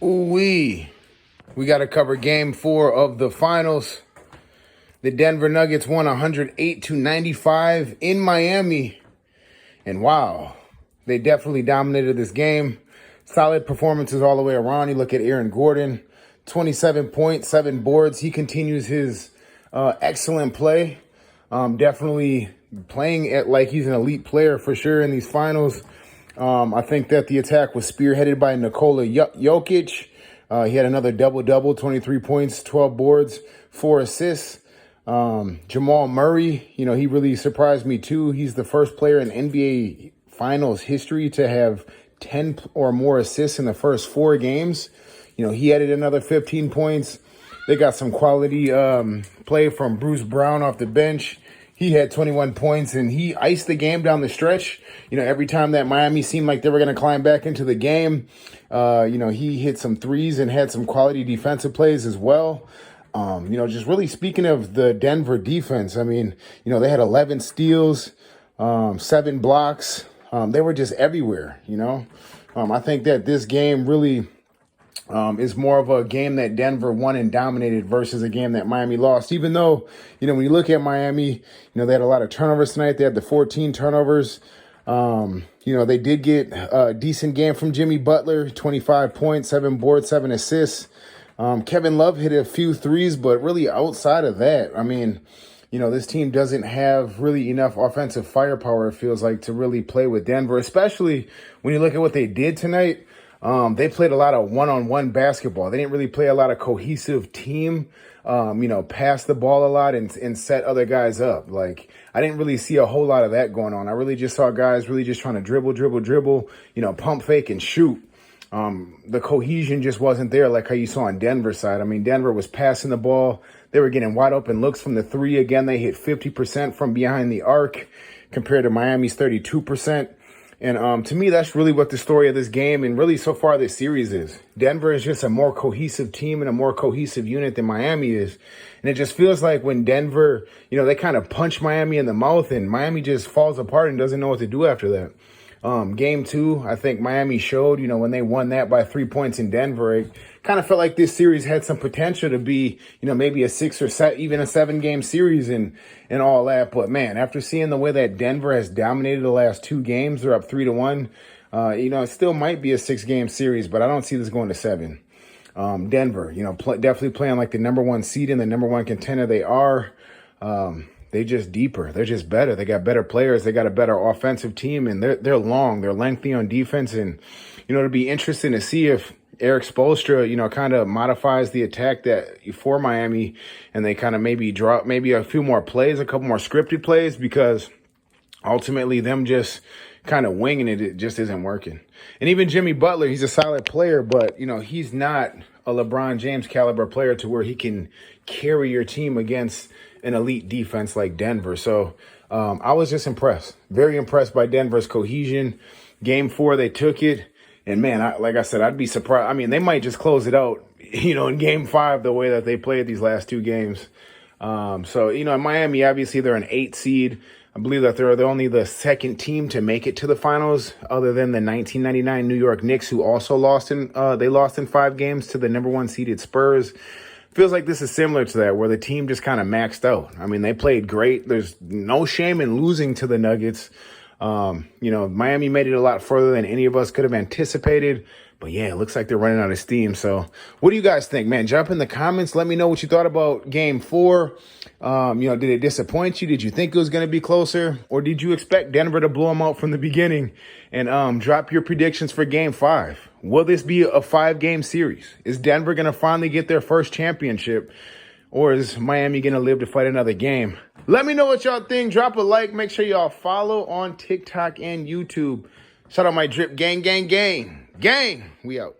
Ooh-wee. We got to cover game 4 of the finals. The Denver Nuggets won 108-95 in Miami. And wow, they definitely dominated this game. Solid performances all the way around. You look at Aaron Gordon, 27 points, 7 boards. He continues his excellent play. Definitely playing at like he's an elite player for sure in these finals. I think that the attack was spearheaded by Nikola Jokic. He had another double-double, 23 points, 12 boards, 4 assists. Jamal Murray, he really surprised me too. He's the first player in NBA Finals history to have 10 or more assists in the first 4 games. He added another 15 points. They got some quality play from Bruce Brown off the bench. He had 21 points, and he iced the game down the stretch. Every time that Miami seemed like they were going to climb back into the game, he hit some threes and had some quality defensive plays as well. Just really speaking of the Denver defense, they had 11 steals, 7 blocks. They were just everywhere, I think that this game really is more of a game that Denver won and dominated versus a game that Miami lost. Even though, when you look at Miami, they had a lot of turnovers tonight. They had the 14 turnovers. They did get a decent game from Jimmy Butler, 25 points, 7 boards, 7 assists. Kevin Love hit a few threes, but really outside of that, this team doesn't have really enough offensive firepower, it feels like, to really play with Denver, especially when you look at what they did tonight. They played a lot of one-on-one basketball. They didn't really play a lot of cohesive team, pass the ball a lot and set other guys up. Like, I didn't really see a whole lot of that going on. I really just saw guys really just trying to dribble, pump fake and shoot. The cohesion just wasn't there like how you saw on Denver's side. Denver was passing the ball. They were getting wide open looks from the 3. Again, they hit 50% from behind the arc compared to Miami's 32%. And to me, that's really what the story of this game and really so far this series is. Denver is just a more cohesive team and a more cohesive unit than Miami is. And it just feels like when Denver, they kind of punch Miami in the mouth and Miami just falls apart and doesn't know what to do after that. Game 2, I think Miami showed, when they won that by 3 points in Denver, it kind of felt like this series had some potential to be, maybe a 6 or even a 7-game series and all that. But man, after seeing the way that Denver has dominated the last 2 games, they're up 3-1. It still might be a 6-game series, but I don't see this going to 7. Denver, definitely playing like the number 1 seed and the number 1 contender they are. They just deeper. They're just better. They got better players. They got a better offensive team, and they're long. They're lengthy on defense, and it'll be interesting to see if Erik Spoelstra, kind of modifies the attack that for Miami, and they kind of maybe drop maybe a few more plays, a couple more scripted plays, because ultimately them just kind of winging it just isn't working. And even Jimmy Butler, he's a solid player, but he's not a LeBron James caliber player to where he can carry your team against an elite defense like Denver. So I was just impressed, very impressed by Denver's cohesion. Game 4, they took it. And man, like I said, I'd be surprised. They might just close it out, in game 5, the way that they played these last 2 games. In Miami, obviously they're an 8 seed. I believe that they're only the 2nd team to make it to the finals, other than the 1999 New York Knicks, who also lost in 5 games to the number 1 seeded Spurs. Feels like this is similar to that, where the team just kind of maxed out. They played great. There's no shame in losing to the Nuggets. Miami made it a lot further than any of us could have anticipated. But yeah, it looks like they're running out of steam. So what do you guys think, man? Jump in the comments. Let me know what you thought about game 4. Did it disappoint you? Did you think it was going to be closer? Or did you expect Denver to blow them out from the beginning? And drop your predictions for game 5. Will this be a 5-game series? Is Denver going to finally get their first championship? Or is Miami going to live to fight another game? Let me know what y'all think. Drop a like. Make sure y'all follow on TikTok and YouTube. Shout out my drip gang. Gang, we out.